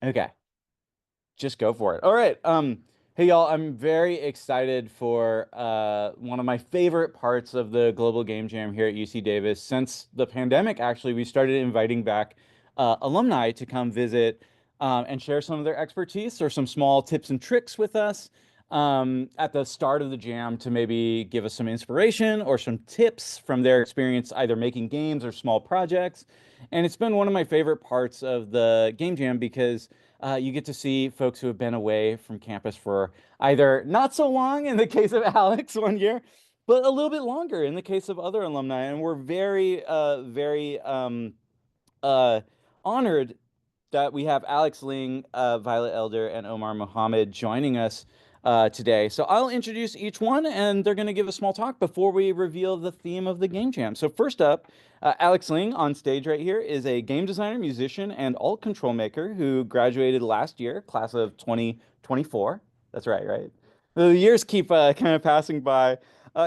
Okay, just go for it. All right. Hey y'all, I'm very excited for one of my favorite parts of the Global Game Jam here at UC Davis. Since the pandemic, actually, we started inviting back alumni to come visit and share some of their expertise or some small tips and tricks with us at the start of the jam to maybe give us some inspiration or some tips from their experience, either making games or small projects. And it's been one of my favorite parts of the Game Jam because you get to see folks who have been away from campus for either not so long in the case of Alex 1 year, but a little bit longer in the case of other alumni. And we're very uh, honored that we have Alex Ling, Violet Elder, and Omar Mohammed joining us today. So I'll introduce each one, and they're going to give a small talk before we reveal the theme of the Game Jam. So first up, Alex Ling on stage right here is a game designer, musician, and alt control maker who graduated last year, class of 2024. That's right, right? The years keep kind of passing by.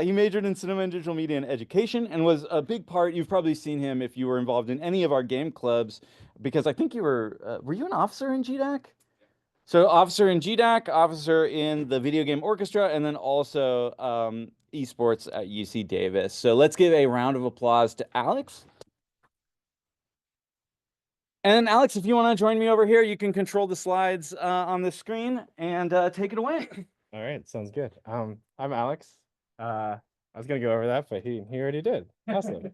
He majored in cinema and digital media and education and was a big part. You've probably seen him if you were involved in any of our game clubs, because I think were you an officer in GDAC? So officer in GDAC, officer in the video game orchestra, and then also esports at UC Davis. So let's give a round of applause to Alex. And Alex, if you want to join me over here, you can control the slides on the screen and take it away. All right, sounds good. I'm Alex. I was gonna go over that, but he already did. Awesome.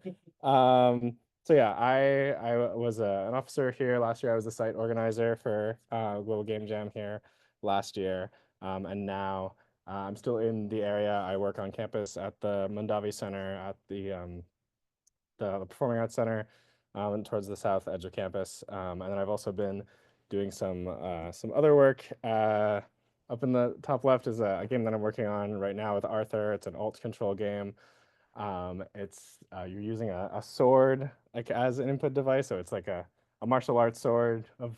So yeah, I was an officer here last year. I was the site organizer for Global Game Jam here last year, and now I'm still in the area. I work on campus at the Mondavi Center at the Performing Arts Center, towards the south edge of campus, and then I've also been doing some other work. Up in the top left is a game that I'm working on right now with Arthur. It's an alt control game. It's you're using a sword like as an input device, so it's like a martial arts sword of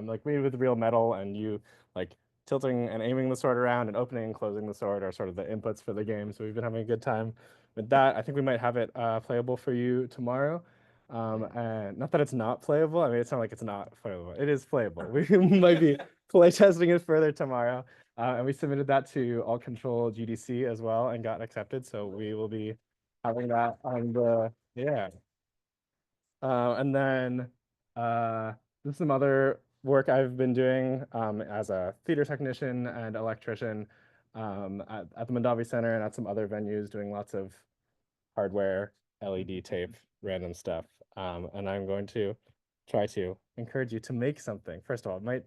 like made with real metal, and you like tilting and aiming the sword around and opening and closing the sword are sort of the inputs for the game. So we've been having a good time with that. I think we might have it playable for you tomorrow. And not that it's not playable. I mean, it's not like it's not playable. It is playable. We might be play testing it further tomorrow. And we submitted that to All Control GDC as well and got accepted. So we will be having that on the, yeah. And then there's some other work I've been doing as a theater technician and electrician at the Mondavi Center and at some other venues doing lots of hardware, LED tape, random stuff. And I'm going to try to encourage you to make something. First of all, it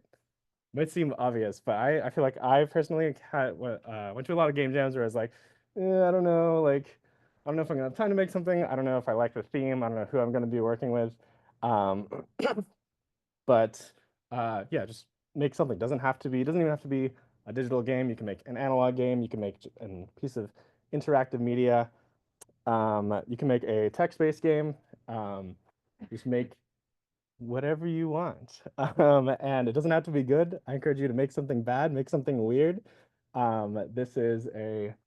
might seem obvious, but I feel like I personally went to a lot of game jams where I was like, I don't know, like I don't know if I'm gonna have time to make something. I don't know if I like the theme. I don't know who I'm gonna be working with. Um, but yeah, just make something. Doesn't even have to be a digital game. You can make an analog game. You can make a piece of interactive media. You can make a text-based game. Just make whatever you want. And it doesn't have to be good. I encourage you to make something bad, make something weird. This is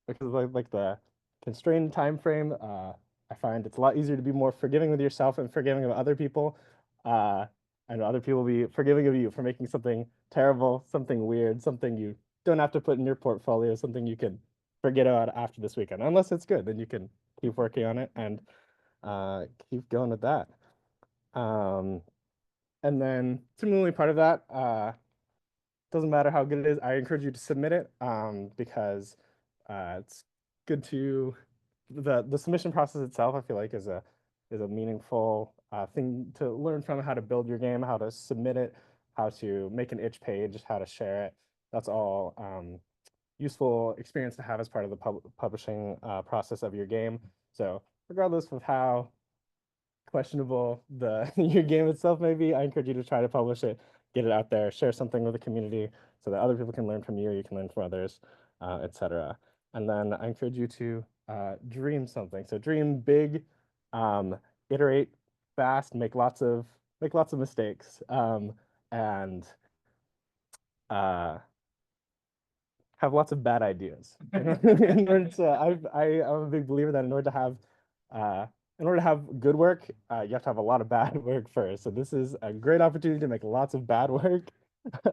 because of like the constrained time frame, I find it's a lot easier to be more forgiving with yourself and forgiving of other people. Uh, and other people will be forgiving of you for making something terrible, something weird, something you don't have to put in your portfolio, something you can forget about after this weekend. Unless it's good, then you can keep working on it and keep going with that. Um, and then similarly, part of that, doesn't matter how good it is, I encourage you to submit it because it's good to the submission process itself, I feel like is a meaningful thing to learn from how to build your game, how to submit it, how to make an itch page, how to share it. That's all useful experience to have as part of the publishing process of your game. So regardless of how questionable your game itself may be, I encourage you to try to publish it, get it out there, share something with the community so that other people can learn from you, you can learn from others, etc. And then I encourage you to dream something. So dream big, iterate fast, make lots of mistakes, and uh, have lots of bad ideas. In order to, I'm a big believer that uh, in order to have good work, you have to have a lot of bad work first. So this is a great opportunity to make lots of bad work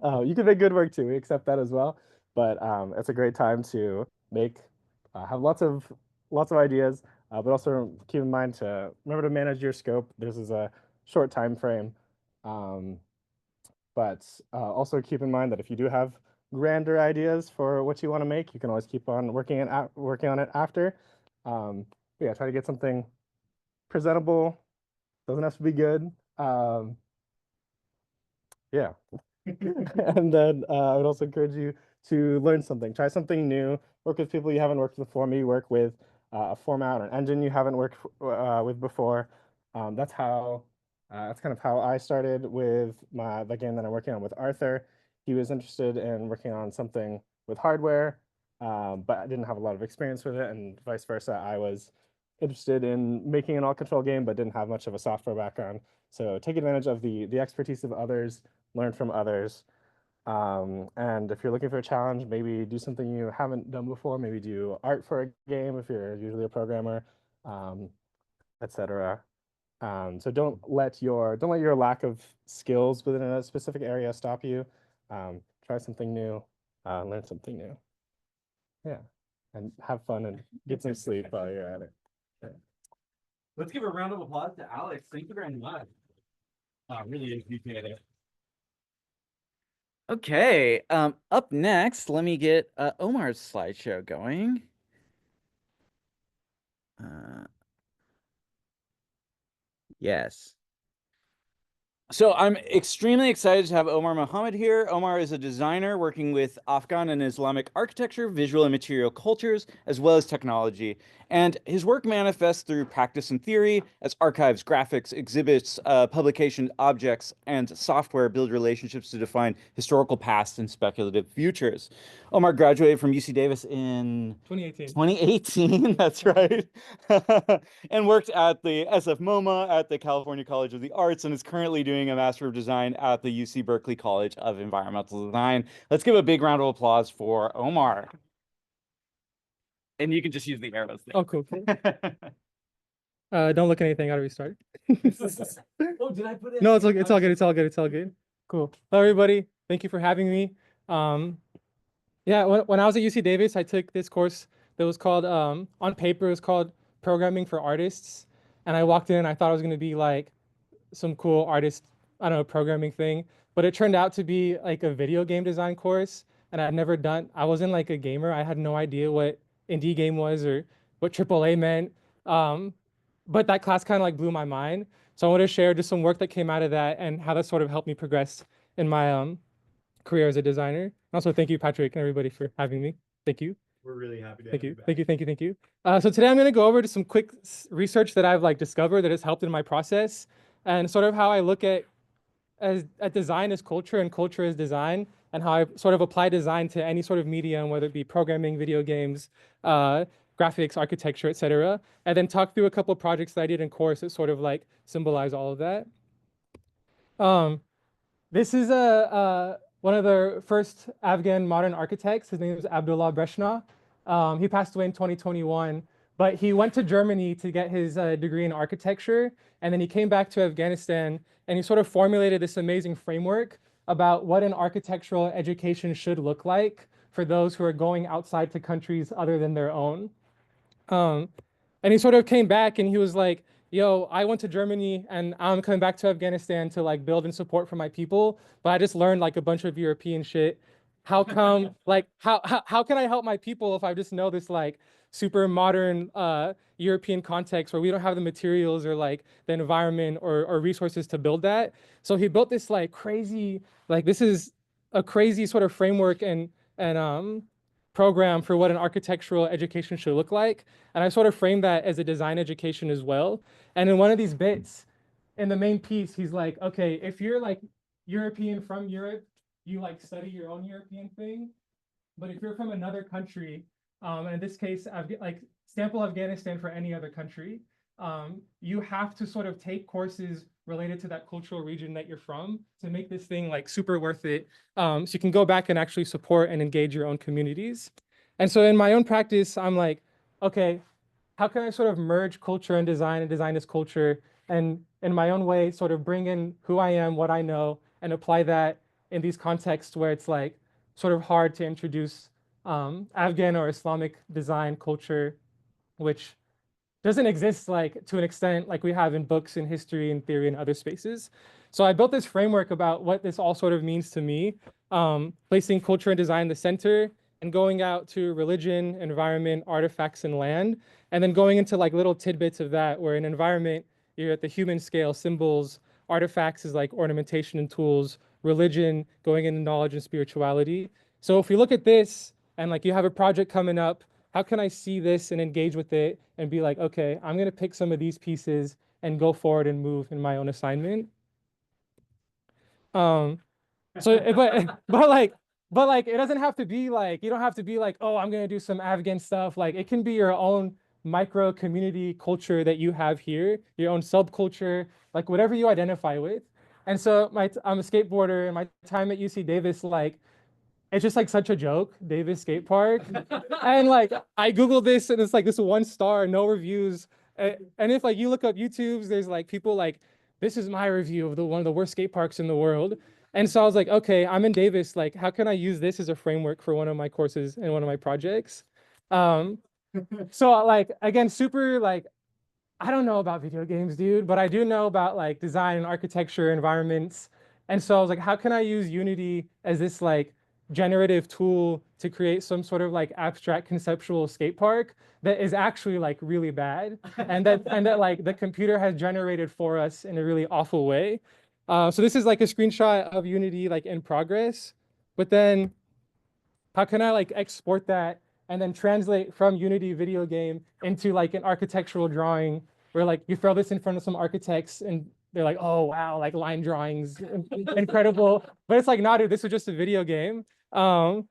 You can make good work too. We accept that as well. But it's a great time to make have lots of ideas, but also keep in mind to remember to manage your scope. This is a short time frame, um, but also keep in mind that if you do have grander ideas for what you want to make, you can always keep on working on it after. But yeah, try to get something presentable. Doesn't have to be good. Yeah. And then I would also encourage you to learn something, try something new, work with people you haven't worked with before. Maybe work with a format or an engine you haven't worked with before. That's kind of how I started with the game that I'm working on with Arthur. He was interested in working on something with hardware, but I didn't have a lot of experience with it, and vice versa. I was interested in making an all-control game, but didn't have much of a software background. So take advantage of the expertise of others, learn from others. And if you're looking for a challenge, maybe do something you haven't done before. Maybe do art for a game if you're usually a programmer, um, etc. So don't let your lack of skills within a specific area stop you. Try something new, learn something new. Yeah, and have fun and get some sleep while you're at it. Yeah. Let's give a round of applause to Alex. Thank you very much. Really appreciate it. Okay, up next, let me get Omar's slideshow going. Yes. So I'm extremely excited to have Omar Mohammed here. Omar is a designer working with Afghan and Islamic architecture, visual and material cultures, as well as technology. And his work manifests through practice and theory as archives, graphics, exhibits, publication objects, and software build relationships to define historical past and speculative futures. Omar graduated from UC Davis in 2018. 2018, that's right. And worked at the SF MoMA at the California College of the Arts and is currently doing a Master of Design at the UC Berkeley College of Environmental Design. Let's give a big round of applause for Omar. And you can just use the arrows there. Oh, cool. Don't look at anything. Gotta restart. Oh, did I put it? No, it's all good. It's all good. Cool. Hello, everybody. Thank you for having me. Yeah, when I was at UC Davis, I took this course that was called, on paper, it was called Programming for Artists. And I walked in and I thought I was going to be like some cool artist, I don't know, programming thing. But it turned out to be like a video game design course. And I wasn't like a gamer. I had no idea what indie game was or what AAA meant. But that class kind of like blew my mind. So I want to share just some work that came out of that and how that sort of helped me progress in my career as a designer. And also, thank you, Patrick, and everybody for having me. Thank you. We're really happy to Thank have you. you back. Thank you. So today I'm going to go over to some quick research that I've like discovered that has helped in my process and sort of how I look at design as culture and culture as design, and how I sort of apply design to any sort of medium, whether it be programming, video games, graphics, architecture, etc. And then talk through a couple of projects that I did in course that sort of like symbolize all of that. This is one of the first Afghan modern architects. His name is Abdullah Breshna. He passed away in 2021, but he went to Germany to get his degree in architecture. And then he came back to Afghanistan and he sort of formulated this amazing framework about what an architectural education should look like for those who are going outside to countries other than their own. And he sort of came back and he was like, yo, I went to Germany and I'm coming back to Afghanistan to like build and support for my people, but I just learned like a bunch of European shit. How come, like, how can I help my people if I just know this like super modern European context where we don't have the materials or like the environment or resources to build that? So he built this like crazy, like this is a crazy sort of framework and program for what an architectural education should look like. And I sort of framed that as a design education as well. And in one of these bits, in the main piece, he's like, okay, if you're like European from Europe, you like study your own European thing. But if you're from another country, and in this case, like sample Afghanistan for any other country, you have to sort of take courses related to that cultural region that you're from to make this thing like super worth it. So you can go back and actually support and engage your own communities. And so in my own practice, I'm like, okay, how can I sort of merge culture and design as culture, and in my own way, sort of bring in who I am, what I know, and apply that in these contexts where it's like sort of hard to introduce Afghan or Islamic design culture, which doesn't exist like to an extent like we have in books and history and theory and other spaces. So I built this framework about what this all sort of means to me, placing culture and design in the center and going out to religion, environment, artifacts, and land, and then going into like little tidbits of that, where in environment, you're at the human scale, symbols, artifacts is like ornamentation and tools, religion going into knowledge and spirituality. So if we look at this and like you have a project coming up, how can I see this and engage with it and be like, okay, I'm going to pick some of these pieces and go forward and move in my own assignment. So, but like, it doesn't have to be like, you don't have to be like, oh, I'm going to do some Afghan stuff. Like, it can be your own micro community culture that you have here, your own subculture, like whatever you identify with. And so I'm a skateboarder, and my time at UC Davis, like, it's just like such a joke, Davis Skate Park. And like I Googled this and it's like this 1 star, no reviews. And if like you look up YouTube's, there's like people like, this is my review of one of the worst skate parks in the world. And so I was like, okay, I'm in Davis. Like, how can I use this as a framework for one of my courses and one of my projects? So like, again, super like, I don't know about video games, dude, but I do know about like design and architecture, environments. And so I was like, how can I use Unity as this like generative tool to create some sort of like abstract conceptual skate park that is actually like really bad and that like the computer has generated for us in a really awful way. So this is like a screenshot of Unity like in progress, but then how can I like export that and then translate from Unity video game into like an architectural drawing where like you throw this in front of some architects and they're like, oh wow, like line drawings, incredible. But it's like, nah, dude, this is just a video game. And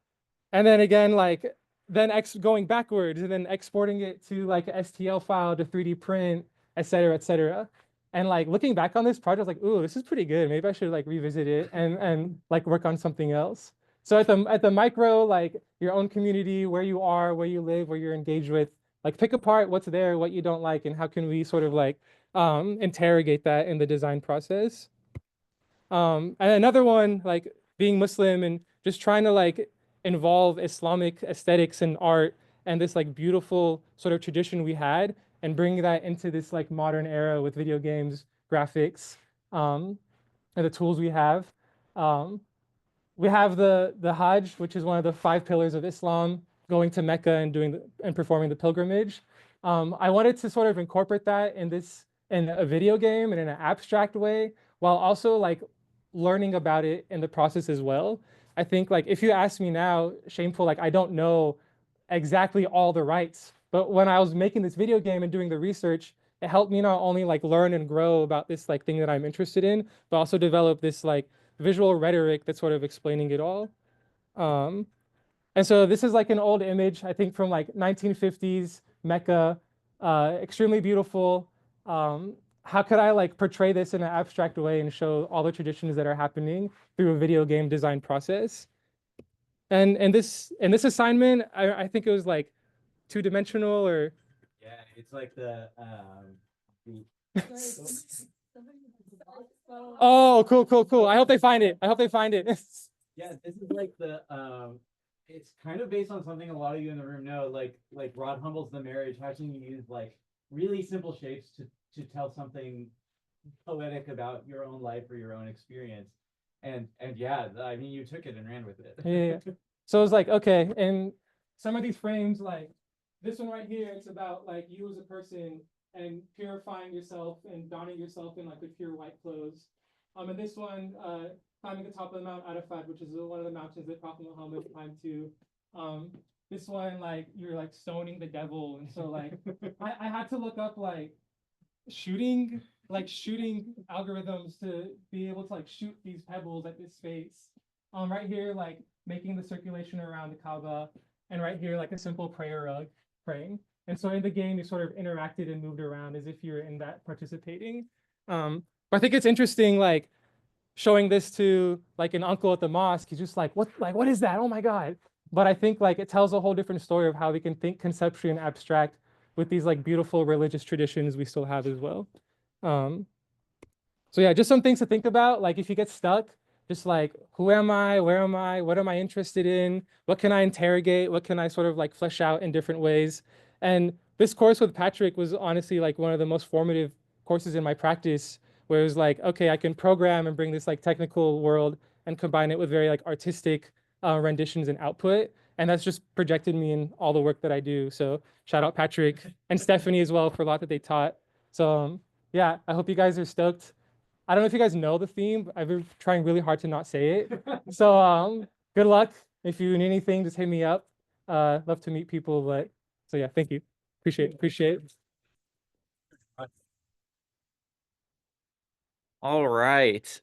then again, like then going backwards and then exporting it to like a STL file to 3D print, et cetera, et cetera. And like looking back on this project, I was like, ooh, this is pretty good. Maybe I should like revisit it and like work on something else. So at the micro, like your own community, where you are, where you live, where you're engaged with, like pick apart what's there, what you don't like, and how can we sort of like interrogate that in the design process. And another one, like being Muslim and just trying to like involve Islamic aesthetics and art and this like beautiful sort of tradition we had and bring that into this like modern era with video games, graphics, and the tools we have. We have the Hajj, which is one of the 5 pillars of Islam, going to Mecca and performing the pilgrimage. I wanted to sort of incorporate that in a video game and in an abstract way, while also like learning about it in the process as well. I think like if you ask me now, shameful, like I don't know exactly all the rights, but when I was making this video game and doing the research, it helped me not only like learn and grow about this like thing that I'm interested in, but also develop this like visual rhetoric that's sort of explaining it all. And so this is like an old image, I think from like 1950s Mecca, extremely beautiful. How could I like portray this in an abstract way and show all the traditions that are happening through a video game design process? And in this assignment, I think it was like 2-dimensional or Yeah, it's like the oh, cool. I hope they find it. yeah, this is like the it's kind of based on something a lot of you in the room know, like Rod Humble's The Marriage. How can you use like really simple shapes to tell something poetic about your own life or your own experience? And yeah, I mean, you took it and ran with it. Yeah. So it was like, okay, and some of these frames, like this one right here, it's about like you as a person and purifying yourself and donning yourself in like the pure white clothes. And this one, climbing the top of the Mount Arafat, which is one of the mountains that Prophet Muhammad climbed to. This one, like you're like stoning the devil, and so like I had to look up like shooting algorithms to be able to like shoot these pebbles at this space. Right here, like making the circulation around the Kaaba, and right here, like a simple prayer rug praying. And so in the game, you sort of interacted and moved around as if you're in that participating. But I think it's interesting, like showing this to like an uncle at the mosque. He's just like, what is that? Oh my God. But I think like it tells a whole different story of how we can think conceptually and abstract with these like beautiful religious traditions we still have as well. So yeah, just some things to think about. Like if you get stuck, just like, who am I? Where am I? What am I interested in? What can I interrogate? What can I sort of like flesh out in different ways? And this course with Patrick was honestly like one of the most formative courses in my practice, where it was like, okay, I can program and bring this like technical world and combine it with very like artistic renditions and output. And that's just projected me in all the work that I do. So shout out Patrick and Stephanie as well for a lot that they taught. So yeah, I hope you guys are stoked. I don't know if you guys know the theme, but I've been trying really hard to not say it. So good luck. If you need anything, just hit me up. Love to meet people, but so yeah, thank you. Appreciate it. All right.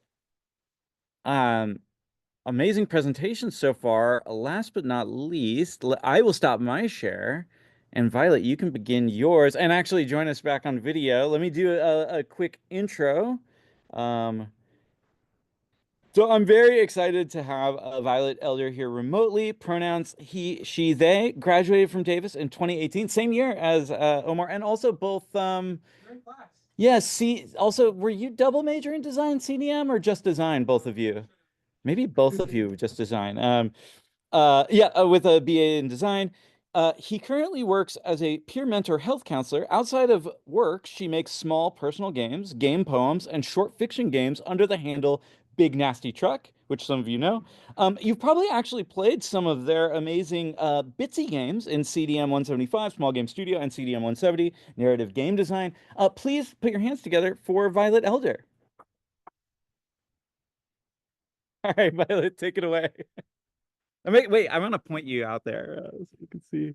Amazing presentation so far. Last but not least, I will stop my share. And Violet, you can begin yours and actually join us back on video. Let me do a quick intro. So I'm very excited to have Violet Elder here remotely. Pronouns he, she, they. Graduated from Davis in 2018, same year as Omar, and also both. Yes. See. Also, were you double major in design, CDM, or just design? Both of you. Maybe both of you just design. Yeah, with a BA in design. He currently works as a peer mentor health counselor. Outside of work, she makes small personal games, game poems, and short fiction games under the handle Big Nasty Truck, which some of you know. You've probably actually played some of their amazing Bitsy games in CDM 175, Small Game Studio, and CDM 170, Narrative Game Design. Please put your hands together for Violet Elder. All right, Violet, take it away. Wait, I want to point you out there so you can see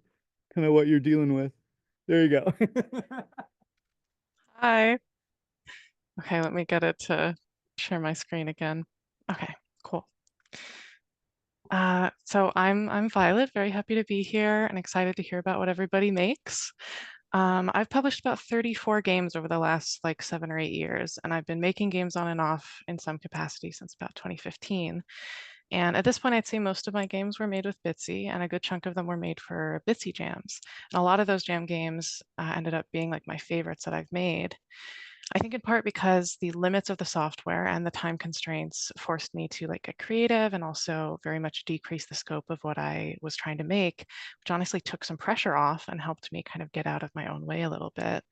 kind of what you're dealing with. There you go. Hi. Okay, let me get it to share my screen again. Okay, cool. So I'm Violet, very happy to be here and excited to hear about what everybody makes. I've published about 34 games over the last like 7 or 8 years, and I've been making games on and off in some capacity since about 2015. And at this point, I'd say most of my games were made with Bitsy, and a good chunk of them were made for Bitsy jams. And a lot of those jam games ended up being like my favorites that I've made. I think in part because the limits of the software and the time constraints forced me to like get creative and also very much decrease the scope of what I was trying to make, which honestly took some pressure off and helped me kind of get out of my own way a little bit.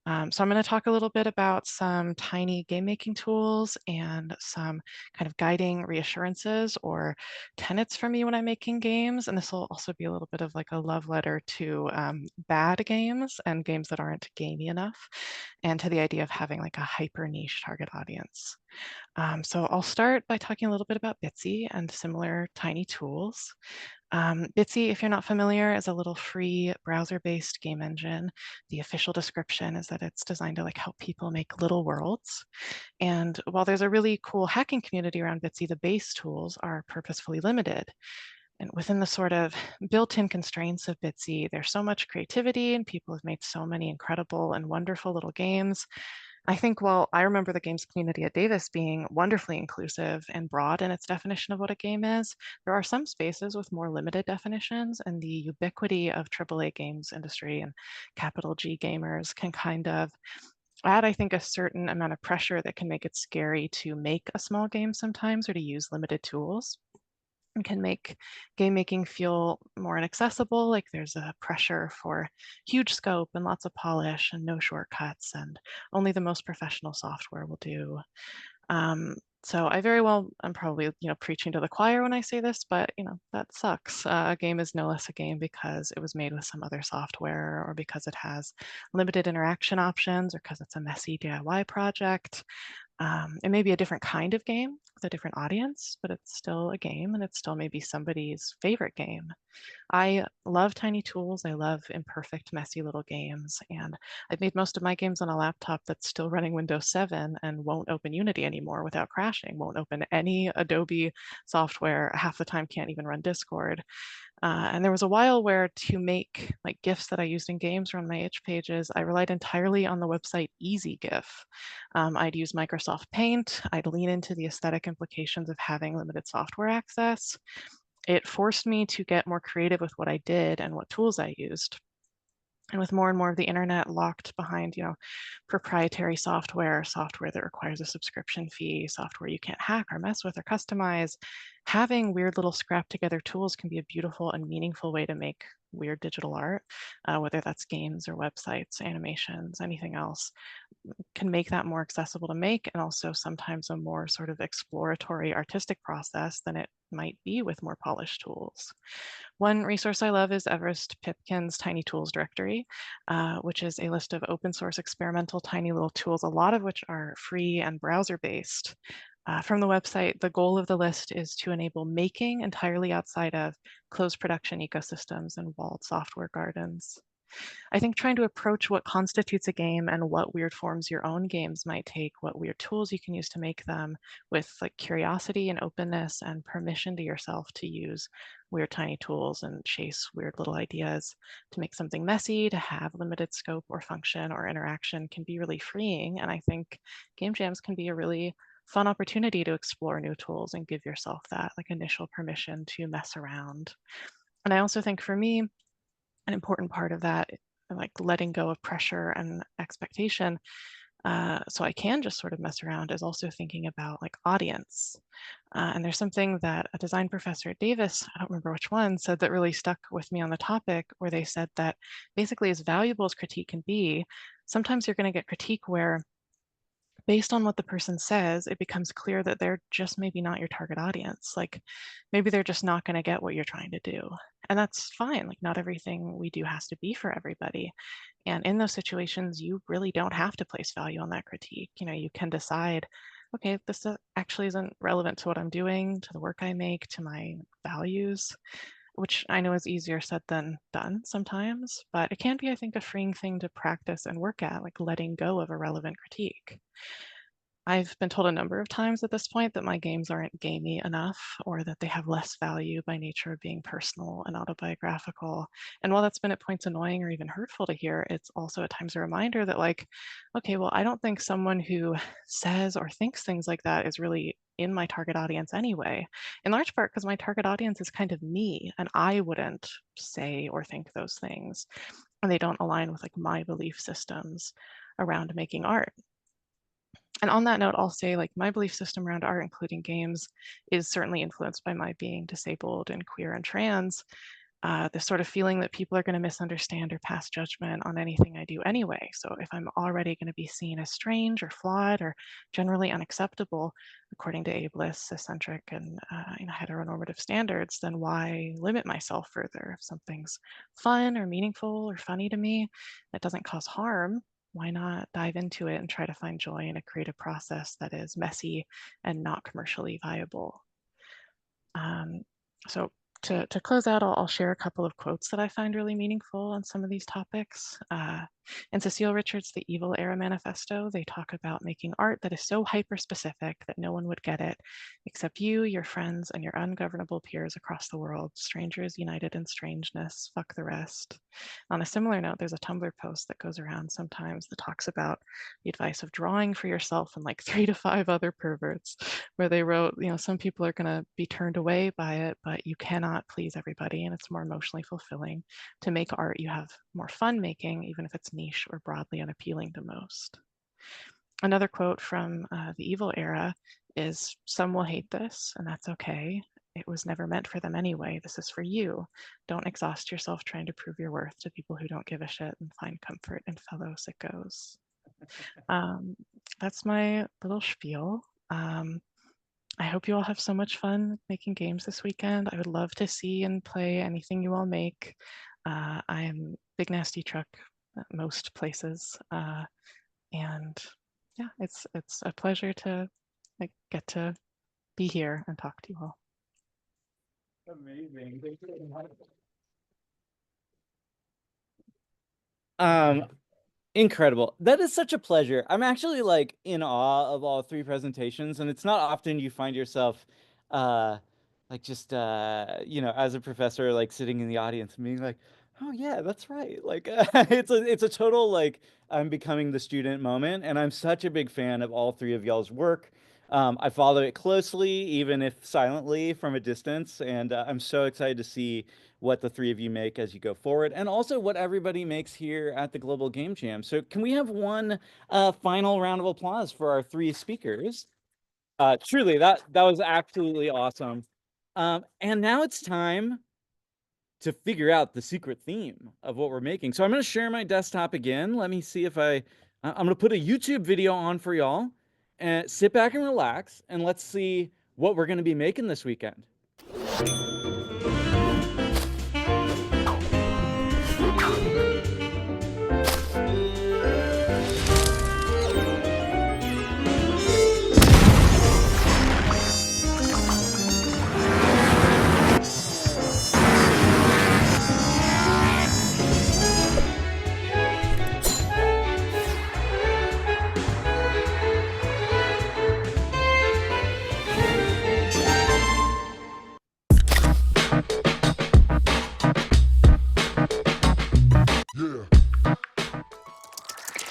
So I'm going to talk a little bit about some tiny game making tools and some kind of guiding reassurances or tenets for me when I'm making games. And this will also be a little bit of like a love letter to bad games and games that aren't gamey enough, and to the idea of having like a hyper niche target audience. So I'll start by talking a little bit about Bitsy and similar tiny tools. Bitsy, if you're not familiar, is a little free browser-based game engine. The official description is that it's designed to like help people make little worlds. And while there's a really cool hacking community around Bitsy, the base tools are purposefully limited. And within the sort of built-in constraints of Bitsy, there's so much creativity and people have made so many incredible and wonderful little games. I think while I remember the games community at Davis being wonderfully inclusive and broad in its definition of what a game is, there are some spaces with more limited definitions, and the ubiquity of AAA games industry and capital G gamers can kind of add, I think, a certain amount of pressure that can make it scary to make a small game sometimes or to use limited tools. And can make game making feel more inaccessible, like there's a pressure for huge scope and lots of polish and no shortcuts, and only the most professional software will do. So I very well, I'm probably preaching to the choir when I say this, but that sucks. A game is no less a game because it was made with some other software, or because it has limited interaction options, or because it's a messy DIY project. It may be a different kind of game with a different audience, but it's still a game, and it's still maybe somebody's favorite game. I love tiny tools. I love imperfect, messy little games. And I've made most of my games on a laptop that's still running Windows 7 and won't open Unity anymore without crashing, won't open any Adobe software, half the time can't even run Discord. And there was a while where to make like GIFs that I used in games or on my itch pages, I relied entirely on the website EasyGIF. I'd use Microsoft Paint. I'd lean into the aesthetic implications of having limited software access. It forced me to get more creative with what I did and what tools I used. And with more and more of the internet locked behind, proprietary software that requires a subscription fee, software you can't hack or mess with or customize, having weird little scrap together tools can be a beautiful and meaningful way to make weird digital art, whether that's games or websites, animations, anything else, can make that more accessible to make, and also sometimes a more sort of exploratory artistic process than it might be with more polished tools. One resource I love is Everest Pipkin's Tiny Tools Directory, which is a list of open source experimental tiny little tools, a lot of which are free and browser based. From the website, the goal of the list is to enable making entirely outside of closed production ecosystems and walled software gardens. I think trying to approach what constitutes a game and what weird forms your own games might take, what weird tools you can use to make them, with like curiosity and openness and permission to yourself to use weird tiny tools and chase weird little ideas to make something messy, to have limited scope or function or interaction, can be really freeing. And I think game jams can be a really fun opportunity to explore new tools and give yourself that like initial permission to mess around. And I also think for me, an important part of that, like letting go of pressure and expectation, so I can just sort of mess around, is also thinking about like audience. And there's something that a design professor at Davis, I don't remember which one, said that really stuck with me on the topic, where they said that basically, as valuable as critique can be, sometimes you're going to get critique where, based on what the person says, it becomes clear that they're just maybe not your target audience. Like maybe they're just not going to get what you're trying to do. And that's fine. Like not everything we do has to be for everybody. And in those situations, you really don't have to place value on that critique. You can decide, okay, this actually isn't relevant to what I'm doing, to the work I make, to my values, which I know is easier said than done sometimes, but it can be, I think, a freeing thing to practice and work at, like letting go of irrelevant critique. I've been told a number of times at this point that my games aren't gamey enough, or that they have less value by nature of being personal and autobiographical. And while that's been at points annoying or even hurtful to hear, it's also at times a reminder that, like, okay, well, I don't think someone who says or thinks things like that is really in my target audience anyway, in large part because my target audience is kind of me, and I wouldn't say or think those things, and they don't align with like my belief systems around making art. And on that note, I'll say like my belief system around art, including games, is certainly influenced by my being disabled and queer and trans. This sort of feeling that people are going to misunderstand or pass judgment on anything I do anyway. So if I'm already going to be seen as strange or flawed or generally unacceptable, according to ableist, ciscentric, and heteronormative standards, then why limit myself further? If something's fun or meaningful or funny to me that doesn't cause harm, why not dive into it and try to find joy in a creative process that is messy and not commercially viable? So to close out, I'll share a couple of quotes that I find really meaningful on some of these topics. In Cecile Richards' The Evil Era Manifesto, they talk about making art that is so hyper-specific that no one would get it except you, your friends, and your ungovernable peers across the world. Strangers united in strangeness, fuck the rest. On a similar note, there's a Tumblr post that goes around sometimes that talks about the advice of drawing for yourself and like 3 to 5 other perverts, where they wrote, some people are going to be turned away by it, but you cannot please everybody, and it's more emotionally fulfilling to make art you have more fun making, even if it's niche or broadly unappealing to most. Another quote from the Evil Era is, "Some will hate this, and that's okay. It was never meant for them anyway. This is for you. Don't exhaust yourself trying to prove your worth to people who don't give a shit, and find comfort in fellow sickos." That's my little spiel. I hope you all have so much fun making games this weekend. I would love to see and play anything you all make. I am Big Nasty Truck at most places. And yeah, it's a pleasure to get to be here and talk to you all. Amazing. Thank you. Incredible. That is such a pleasure. I'm actually like in awe of all 3 presentations, and it's not often you find yourself like just as a professor, like sitting in the audience and being like, oh yeah, that's right. Like it's a total like I'm becoming the student moment, and I'm such a big fan of all 3 of y'all's work. I follow it closely, even if silently from a distance, and I'm so excited to see what the three of you make as you go forward, and also what everybody makes here at the Global Game Jam. So can we have one final round of applause for our three speakers? Truly, that was absolutely awesome. And now it's time to figure out the secret theme of what we're making. So I'm going to share my desktop again. Let me see if I'm going to put a YouTube video on for y'all, and sit back and relax, and let's see what we're going to be making this weekend.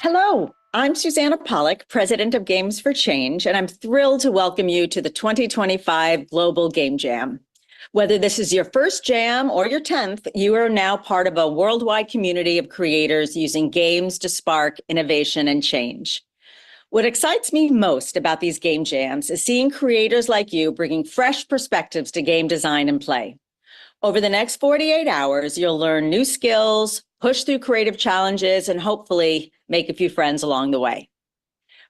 Hello, I'm Susanna Pollack, President of Games for Change, and I'm thrilled to welcome you to the 2025 Global Game Jam. Whether this is your first jam or your 10th, you are now part of a worldwide community of creators using games to spark innovation and change. What excites me most about these game jams is seeing creators like you bringing fresh perspectives to game design and play. Over the next 48 hours, you'll learn new skills, push through creative challenges, and hopefully make a few friends along the way.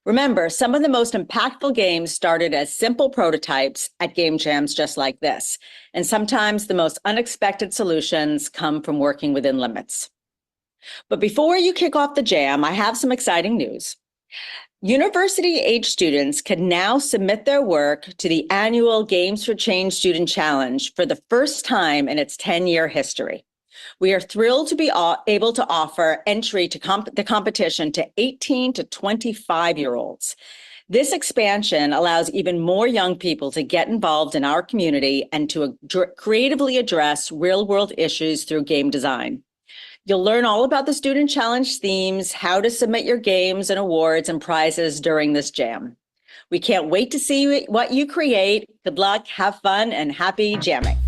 Remember, some of the most impactful games started as simple prototypes at game jams just like this, and sometimes the most unexpected solutions come from working within limits. But before you kick off the jam, I have some exciting news. University-age students can now submit their work to the annual Games for Change Student Challenge for the first time in its 10-year history. We are thrilled to be able to offer entry to the competition to 18 to 25-year-olds. This expansion allows even more young people to get involved in our community and to creatively address real-world issues through game design. You'll learn all about the Student Challenge themes, how to submit your games and awards and prizes during this jam. We can't wait to see what you create. Good luck, have fun, and happy jamming.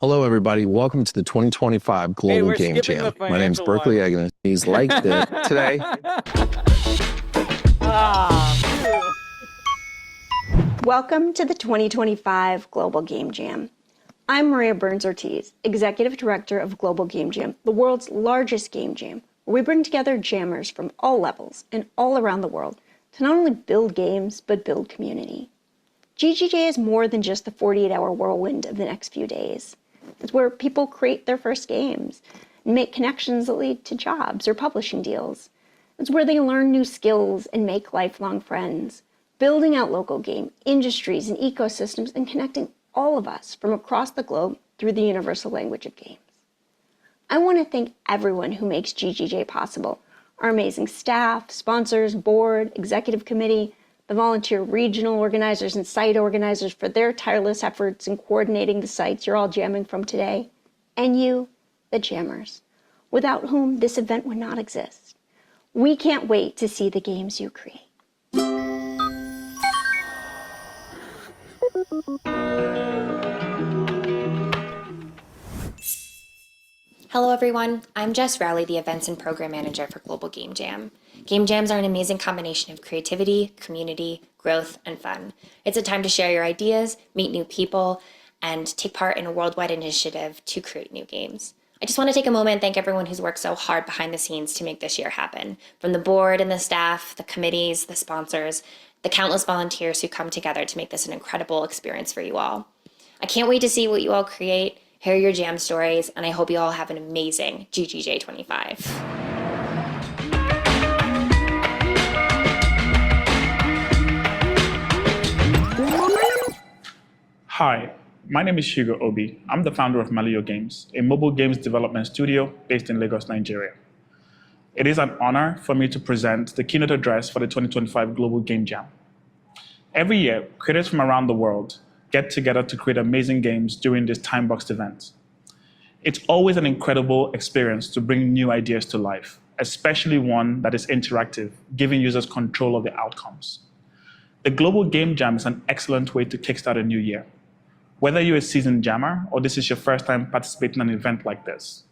Hello, everybody. Welcome to the 2025 Global Game Jam. My name is Berkeley Agnes. He's liked it today. Welcome to the 2025 Global Game Jam. I'm Maria Burns-Ortiz, Executive Director of Global Game Jam, the world's largest game jam, where we bring together jammers from all levels and all around the world to not only build games, but build community. GGJ is more than just the 48-hour whirlwind of the next few days. It's where people create their first games and make connections that lead to jobs or publishing deals. It's where they learn new skills and make lifelong friends, building out local game industries and ecosystems and connecting all of us from across the globe through the universal language of games. I want to thank everyone who makes GGJ possible, our amazing staff, sponsors, board, executive committee, the volunteer regional organizers and site organizers for their tireless efforts in coordinating the sites you're all jamming from today, and you, the jammers, without whom this event would not exist. We can't wait to see the games you create. Hello everyone, I'm Jess Rowley, the Events and Program Manager for Global Game Jam. Game jams are an amazing combination of creativity, community, growth, and fun. It's a time to share your ideas, meet new people, and take part in a worldwide initiative to create new games. I just want to take a moment and thank everyone who's worked so hard behind the scenes to make this year happen. From the board and the staff, the committees, the sponsors, the countless volunteers who come together to make this an incredible experience for you all. I can't wait to see what you all create, hear your jam stories, and I hope you all have an amazing GGJ 25. Hi, my name is Hugo Obi. I'm the founder of Malio Games, a mobile games development studio based in Lagos, Nigeria. It is an honor for me to present the keynote address for the 2025 Global Game Jam. Every year, creators from around the world get together to create amazing games during this time-boxed event. It's always an incredible experience to bring new ideas to life, especially one that is interactive, giving users control of the outcomes. The Global Game Jam is an excellent way to kickstart a new year. Whether you're a seasoned jammer or this is your first time participating in an event like this,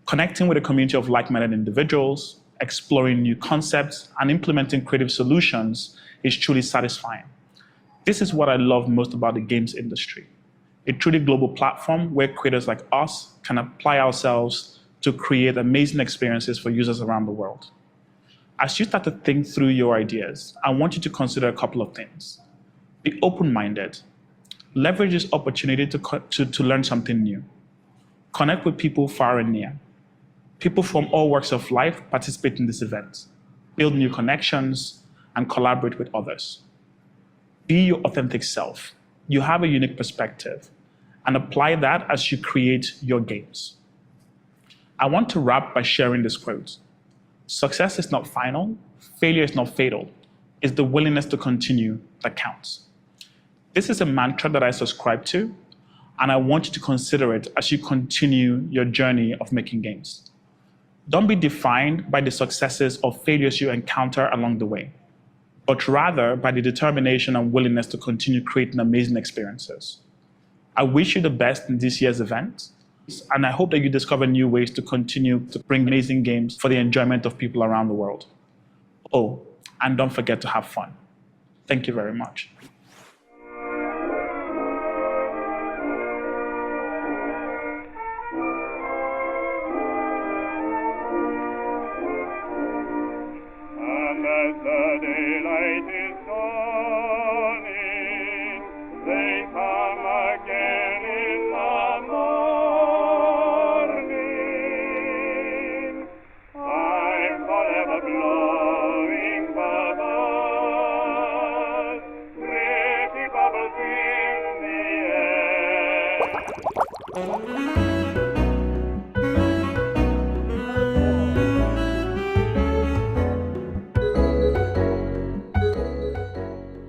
connecting with a community of like-minded individuals, exploring new concepts, and implementing creative solutions is truly satisfying. This is what I love most about the games industry. A truly global platform where creators like us can apply ourselves to create amazing experiences for users around the world. As you start to think through your ideas, I want you to consider a couple of things. Be open-minded. Leverage this opportunity to learn something new. Connect with people far and near. People from all walks of life participate in this event. Build new connections and collaborate with others. Be your authentic self. You have a unique perspective, and apply that as you create your games. I want to wrap by sharing this quote. Success is not final, failure is not fatal. It's the willingness to continue that counts. This is a mantra that I subscribe to, and I want you to consider it as you continue your journey of making games. Don't be defined by the successes or failures you encounter along the way, but rather by the determination and willingness to continue creating amazing experiences. I wish you the best in this year's event, and I hope that you discover new ways to continue to bring amazing games for the enjoyment of people around the world. Oh, and don't forget to have fun. Thank you very much.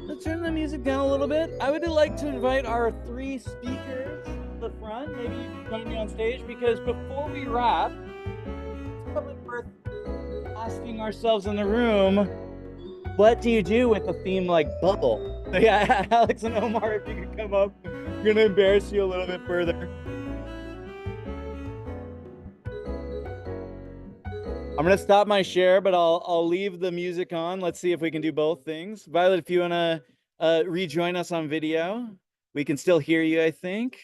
Let's turn the music down a little bit. I would like to invite our three speakers to the front. Maybe you can join me on stage, because before we wrap, it's probably worth asking ourselves in the room, what do you do with a theme like Bubble? So yeah, Alex and Omar, if you could come up, I'm gonna embarrass you a little bit further. I'm gonna stop my share, but I'll leave the music on. Let's see if we can do both things. Violet, if you wanna rejoin us on video, we can still hear you, I think.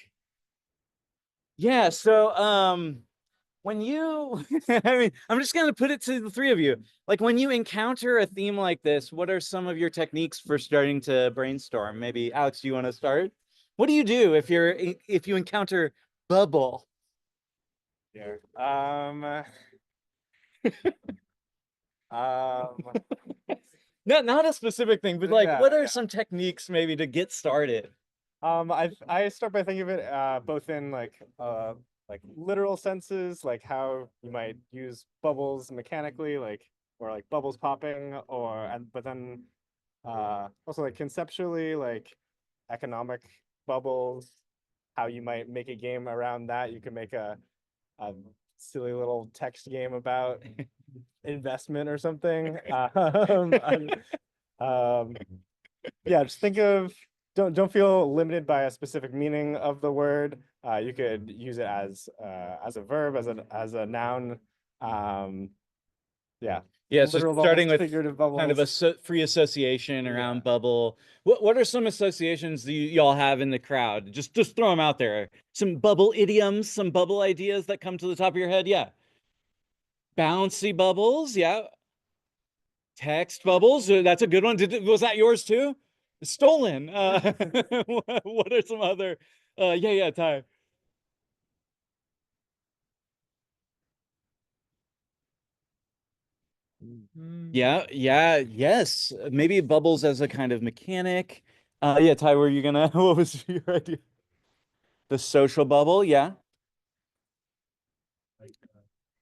Yeah, so when you I mean, I'm just gonna put it to the three of you. Like, when you encounter a theme like this, what are some of your techniques for starting to brainstorm? Maybe Alex, do you want to start? What do you do if you encounter Bubble? Yeah. Not a specific thing, but like, what are some techniques maybe to get started? I start by thinking of it both in like literal senses, like how you might use bubbles mechanically, or like bubbles popping, but then also like conceptually, like economic bubbles, how you might make a game around that. You can make a silly little text game about investment or something. Yeah, just think of, don't feel limited by a specific meaning of the word. You could use it as a verb, as a noun. Yeah. Yeah, so starting with figurative bubbles. kind of a free association around Bubble. What are some associations that y'all have in the crowd? Just throw them out there. Some Bubble idioms, some Bubble ideas that come to the top of your head. Yeah. Bouncy bubbles. Yeah. Text bubbles. That's a good one. Was that yours too? Stolen. What are some other? Yeah, Ty. Yes. Maybe bubbles as a kind of mechanic. Yeah, Ty, were you gonna? What was your idea? The social bubble, yeah.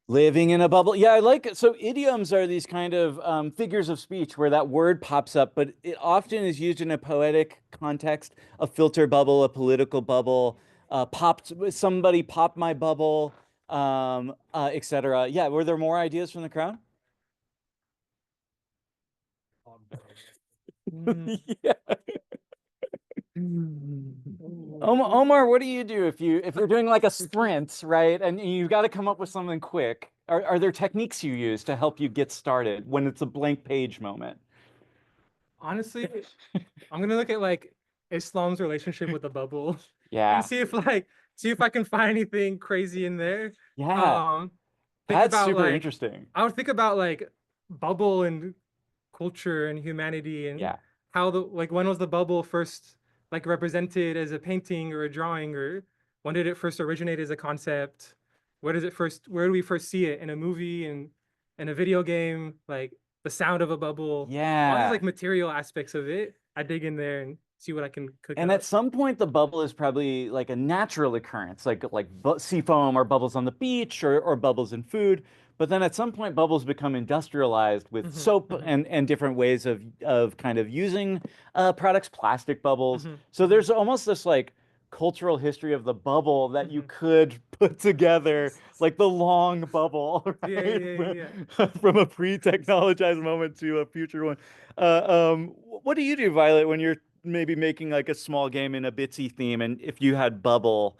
Living in a bubble. Yeah, I like it. So idioms are these kind of figures of speech where that word pops up, but it often is used in a poetic context, a filter bubble, a political bubble, somebody popped my bubble, etc. Yeah, were there more ideas from the crowd? Yeah. Omar, what do you do if you're doing like a sprint, right? And you've got to come up with something quick. Are there techniques you use to help you get started when it's a blank page moment? Honestly, I'm gonna look at like Islam's relationship with the bubble Yeah. and see if I can find anything crazy in there. Yeah. Think That's about super like interesting. I would think about like bubble and culture and humanity and Yeah. how when was the bubble first like represented as a painting or a drawing, or when did it first originate as a concept? Where do we first see it in a movie and in a video game? Like the sound of a bubble, all these Yeah. like material aspects of it. I dig in there and see what I can cook And up. at some point, the bubble is probably like a natural occurrence, like sea foam or bubbles on the beach or bubbles in food. But then at some point, bubbles become industrialized with soap and different ways of kind of using products, plastic bubbles. So there's almost this like cultural history of the bubble that you could put together, like the long bubble, right? Yeah. From a pre-technologized moment to a future one. What do you do, Violet, when you're maybe making like a small game in a Bitsy theme, and if you had bubble,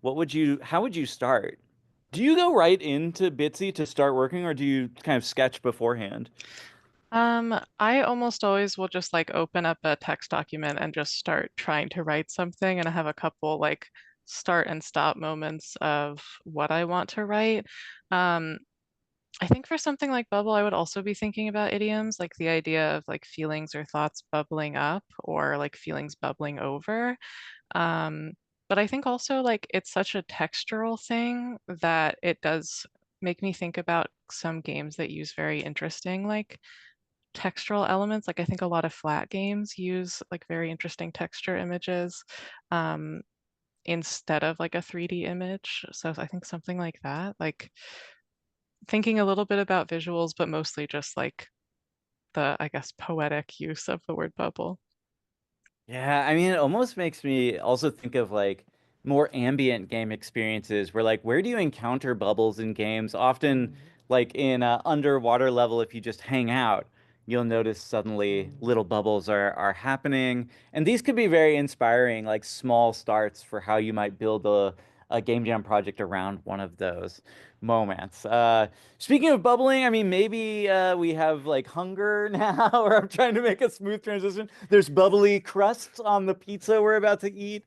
how would you start? Do you go right into Bitsy to start working, or do you kind of sketch beforehand? I almost always will just like open up a text document and just start trying to write something, and I have a couple like start and stop moments of what I want to write. Um, I think for something like Bubble, I would also be thinking about idioms, like the idea of like feelings or thoughts bubbling up or like feelings bubbling over. Um, but I think also like it's such a textural thing that it does make me think about some games that use very interesting like textural elements. Like I think a lot of flat games use like very interesting texture images um, instead of like a 3D image. So I think something like that, like thinking a little bit about visuals, but mostly just like the, I guess, poetic use of the word bubble. Yeah, I mean, it almost makes me also think of like more ambient game experiences where like where do you encounter bubbles in games? Often like in underwater level, if you just hang out, you'll notice suddenly little bubbles are happening. And these could be very inspiring, like small starts for how you might build a game jam project around one of those moments. Speaking of bubbling, I mean, maybe we have like hunger now, or I'm trying to make a smooth transition. There's bubbly crusts on the pizza we're about to eat.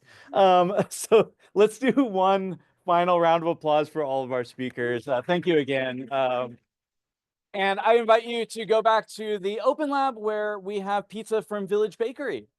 So let's do one final round of applause for all of our speakers. Thank you again. And I invite you to go back to the Open Lab where we have pizza from Village Bakery.